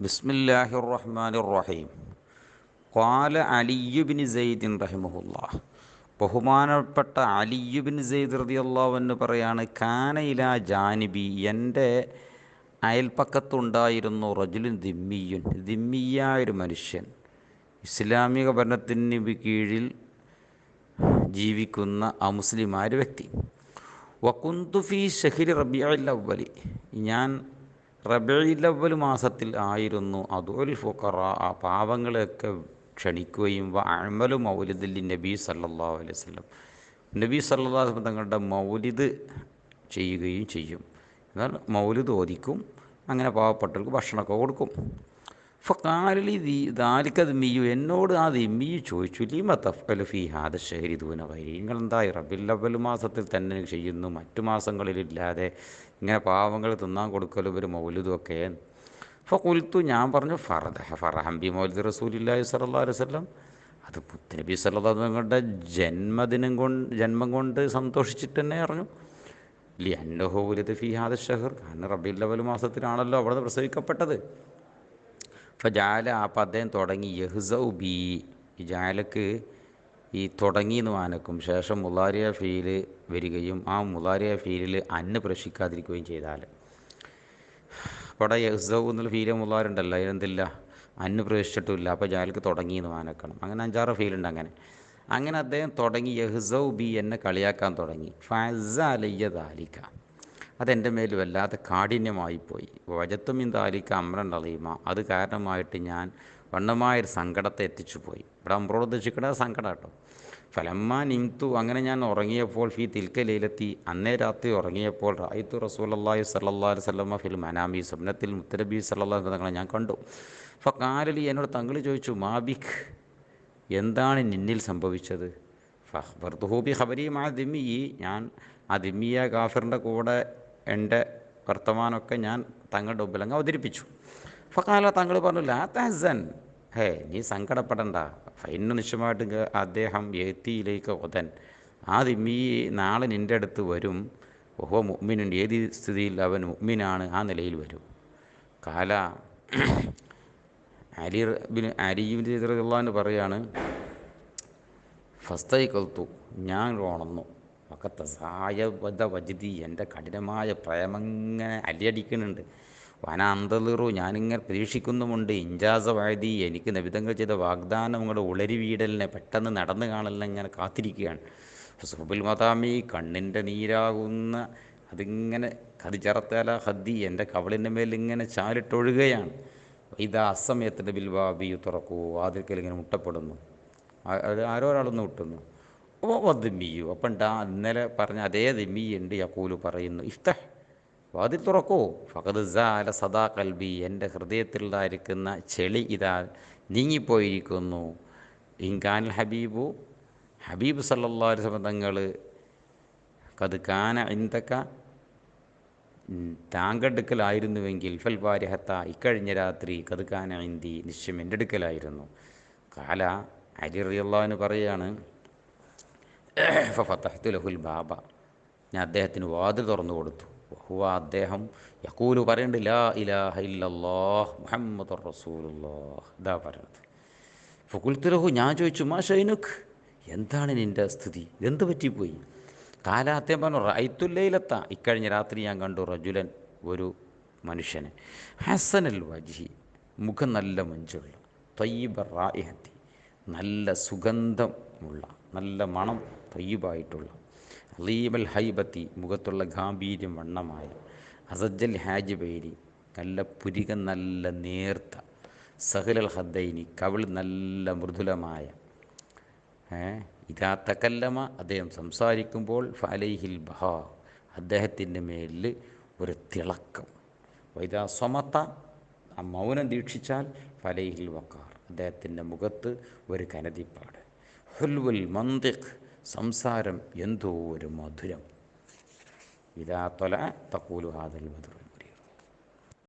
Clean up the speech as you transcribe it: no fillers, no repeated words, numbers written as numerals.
ബിസ്മില്ലാഹിർ റഹ്മാനിർ റഹീം. ഖാല അലിയ്യു ബിൻ സെയ്ദ് റഹിമഹുല്ലാഹ്. ബഹുമാനപ്പെട്ട അലിയ്യു ബിൻ സെയ്ദ് റളിയല്ലാഹു അൻഹു പറയാണ്, കാന ഇലാ ജാനിബി, എൻ്റെ അയൽപ്പക്കത്തുണ്ടായിരുന്നു റജുലുൻ ദിമ്മിയുൻ, ദിമ്മിയായൊരു മനുഷ്യൻ, ഇസ്ലാമിക ഭരണത്തിന് കീഴിൽ ജീവിക്കുന്ന അമുസ്ലിമായ ഒരു വ്യക്തി. വകുന്തു ഫീ ഷഹ്രി റബീഉൽ അവ്വലി, ഞാൻ റബീഉൽ അവ്വൽ മാസത്തിൽ ആയിരുന്നു അതുൽ ഫുഖറ, ആ പാവങ്ങളെയൊക്കെ ക്ഷണിക്കുകയും അഅ്മലു മൗലിദിൽ നബി സല്ലല്ലാഹു അലൈഹി വസല്ലം, നബി സല്ലല്ലാഹു അലൈഹി വസല്ലം തങ്ങളുടെ മൗലിദ് ചെയ്യുകയും ചെയ്യും. എന്നാൽ മൗലിദ് ഓദിക്കും, അങ്ങനെ പാവപ്പെട്ടവർക്ക് ഭക്ഷണമൊക്കെ കൊടുക്കും. ഫഖാലലി ദാലിക ദിമ്മിയു, എന്നോട് ആ ദിമ്മിയു ചോദിച്ചു, ലിമ തഫ്അലു ഫീ ഹാദ ഷഹ്രി ദൂന ഗൈരി, നിങ്ങളെന്താ റബീഉൽ അവ്വൽ മാസത്തിൽ തന്നെ ചെയ്യുന്നു, മറ്റു മാസങ്ങളിലില്ലാതെ ഇങ്ങനെ പാവങ്ങൾ തിന്നാൻ കൊടുക്കലും ഒരു മൗലിദും ഒക്കെ? ഫഖുൽത്തു, ഞാൻ പറഞ്ഞു, ഫറഹം ബി മൗലിദ് റസൂലില്ലാഹി സ്വല്ലല്ലാഹു അലൈഹി വസല്ലം, അത് നബി സല്ലല്ലാഹു അലൈഹി വസല്ലം ജന്മം കൊണ്ട് സന്തോഷിച്ചിട്ട് തന്നെ പറഞ്ഞു. ലിഅന്നഹു ഉലിദ ഫീ ഹാദ ഷഹർ, കാരണം റബീഉൽ അവ്വൽ മാസത്തിലാണല്ലോ അവിടെ പ്രസവിക്കപ്പെട്ടത്. ഫജാല, അപ്പം അദ്ദേഹം തുടങ്ങി, യഹ്സൗ ബി, ഈ ജാലക്ക് ഈ തുടങ്ങി എന്ന് വാനക്കും ശേഷം മുലാരിയ ഫീല് വരികയും ആ മുലാരിയ ഫീലിൽ അന്ന് പ്രവേശിക്കാതിരിക്കുകയും ചെയ്താൽ, അവിടെ യഹ്സൗ എന്നുള്ള ഫീല് മുലാരുണ്ടല്ലോ, അതിനെന്തില്ല, അന്ന് പ്രവേശിച്ചിട്ടില്ല, അപ്പോൾ ജാലക്ക് തുടങ്ങി എന്ന് വാനക്കണം. അങ്ങനെ 5-6 ഫീലുണ്ട്. അങ്ങനെ അദ്ദേഹം തുടങ്ങി, യഹ്സൗ ബി, എന്നെ കളിയാക്കാൻ തുടങ്ങി. ഫഅസ്സ അലയ്യ ദാലിക, അതെൻ്റെ മേൽ വല്ലാതെ കാഠിന്യമായിപ്പോയി. വജത്തുമിൻ ദാലിക അമ്രൻ അളീമ, അത് കാരണമായിട്ട് ഞാൻ വണ്ണമായൊരു സങ്കടത്തെ എത്തിച്ചു പോയി. ഇവിടെ അമ്രോട് ഉദ്ദേശിക്കുന്നത് സങ്കടം കേട്ടോ. ഫലമ്മ നിംതു, അങ്ങനെ ഞാൻ ഉറങ്ങിയപ്പോൾ, ഫീ തിൽക്ക ലൈലത്തി, അന്നേ രാത്രി ഉറങ്ങിയപ്പോൾ, റഅയ്തു റസൂലല്ലാഹി സ്വല്ലല്ലാഹു അലൈഹി വസല്ലമ ഫിൽ മനാമി, സ്വപ്നത്തിൽ മുത്തനബി സല്ലല്ലാഹു അലൈഹി വസല്ലം ഞാൻ കണ്ടു. ഫഖാലലി, എന്നോട് തങ്ങൾ ചോദിച്ചു, മാബിഖ്, എന്താണ് നിന്നിൽ സംഭവിച്ചത്? ഫഖ്ബർതുഹു ബി ഖബരി മഅ ദിമ്മി, ഞാൻ ആ ദിമ്മിയ കാഫിറിൻ്റെ കൂടെ എൻ്റെ വർത്തമാനമൊക്കെ ഞാൻ തങ്ങളുടെ മുമ്പിൽ അങ്ങ് അവതരിപ്പിച്ചു. ഫഖാല, തങ്ങൾ പറഞ്ഞു, ലാ തഹ്സൻ, ഹേ നീ സങ്കടപ്പെടണ്ട, ഫൈന്, നിശ്ചയമായിട്ട് അദ്ദേഹം യഅ്തിയിലേക്ക് ഉദൻ, ആ ദിമ്മി നാളെ നിൻ്റെ അടുത്ത് വരും. വഹുവ മുഅ്മിനുൻ, ഏത് സ്ഥിതിയിൽ അവൻ മുഅ്മിനാണ്, ആ നിലയിൽ വരും. കാല അലി റളിയല്ലാഹു അൻഹു പറയാണ്, ഫസ്തൈഖൽതു, ഞാൻ ഉണർന്നു. വഖത്ത സായബദ വജ്ദി, എൻ്റെ കഠിനമായ പ്രേമങ്ങനെ അലയടിക്കുന്നുണ്ട്. വന അന്തളിറു, ഞാനിങ്ങനെ പ്രതീക്ഷിക്കുന്നുമുണ്ട്. ഇൻജാസ വഅദി, എനിക്ക് നബിതങ്ങൾ ചെയ്ത വാഗ്ദാനങ്ങളുടെ ഉളരി വീടലിനെ, പെട്ടെന്ന് നടന്നു കാണലിനെ ഇങ്ങനെ കാത്തിരിക്കുകയാണ്. സുബുൽ മതാമി, കണ്ണിൻ്റെ നീരാകുന്ന അതിങ്ങനെ കതിചറത്തല ഹദ്ദി, എൻ്റെ കവളിൻ്റെ മേൽ ഇങ്ങനെ ചാലിട്ടൊഴുകയാണ്. ഇതാ അസമയത്തിൻ്റെ ബിൽവാബി തുറക്കൂ, വാതിൽക്കൽ ഇങ്ങനെ മുട്ടപ്പെടുന്നു, ആരോ ഒരാളൊന്ന് മുട്ടുന്നു. ഓ ദിമ്മിയു, അപ്പം ഇന്നലെ പറഞ്ഞ അതേ ദിമ്മിയുണ്ട്, യഖൂലു പറയുന്നു, ഇഫ്തഹ്, വാതിൽ തുറക്കൂ. ഫഖദ് സാല സദാ ഖൽബി, എൻ്റെ ഹൃദയത്തിലുണ്ടായിരിക്കുന്ന ചെളി ഇതാ നീങ്ങിപ്പോയിരിക്കുന്നു. ഇൻകാൻ ഹബീബ് സല്ലല്ലാഹു അലൈഹി വസല്ലം തങ്ങൾ കത് കാന ഇൻതക, താങ്കളുടെ അടുക്കലായിരുന്നുവെങ്കിൽ, ഫൽ ബാരിഹത്ത, ഇക്കഴിഞ്ഞ രാത്രി, കത് കാന ഇന്തി, നിശ്ചയം എൻ്റെ അടുക്കലായിരുന്നു. കാല അലി റളിയല്ലാഹു അൻഹു പറയാണ്, ഫഫതഹ്തു ലഹുൽ ബാബ, ഞാൻ അദ്ദേഹത്തിന് വാതിൽ തുറന്നു കൊടുത്തു. ഹുവ, അദ്ദേഹം യഖൂലു, പറയുന്നുണ്ട്, ലാ ഇലാഹ ഇല്ലല്ലാഹ് മുഹമ്മദുർ റസൂലുള്ളാഹ്, ഇതാ പറയുന്നത്. ഫഖുൽതു ലഹു, ഞാൻ ചോദിച്ചു, മാ ഷൈനുക്, എന്താണ് നിൻ്റെ സ്ഥിതി, എന്ത് പറ്റിപ്പോയി? കാല, അദ്ദേഹം പറഞ്ഞു, റഅയ്തുൽ ലൈലത്ത, ഇക്കഴിഞ്ഞ രാത്രി ഞാൻ കണ്ടു, റജുലൻ, ഒരു മനുഷ്യനെ, ഹസനൽ വജ്ഹി, മുഖം നല്ല മഞ്ചുള്ള, ത്വയ്യിബ റായിഹത്തി, നല്ല സുഗന്ധമുള്ള, നല്ല മണം ത്വയ്യിബായിട്ടുള്ള, അലീമൽ ഹൈബത്തി, മുഖത്തുള്ള ഗാംഭീര്യം വണ്ണമായ, അസജ്ജൽ ഹാജിബൈരി, നല്ല പുരികം നല്ല നേർത്ത, സഹലൽ ഹദ്ദൈനി, കവിൾ നല്ല മൃദുലമായ, ഇതാ തകല്ലമ, അദ്ദേഹം സംസാരിക്കുമ്പോൾ, ഫഅലൈഹിൽ ബഹാ, അദ്ദേഹത്തിൻ്റെ മേലിൽ ഒരു തിളക്കം, വൈദാ സ്വമത്ത, ആ മൗനം ദീക്ഷിച്ചാൽ, ഫഅലൈഹിൽ വഖാർ, അദ്ദേഹത്തിൻ്റെ മുഖത്ത് ഒരു കനതിപ്പാട്, ഹുൽവുൽ മന്തിഖ്, സംസാരം എന്തോ ഒരു മധുരം, ഇതാ ത്വലഅ തഖൂലു ഹാദൽ ബദ്ർ,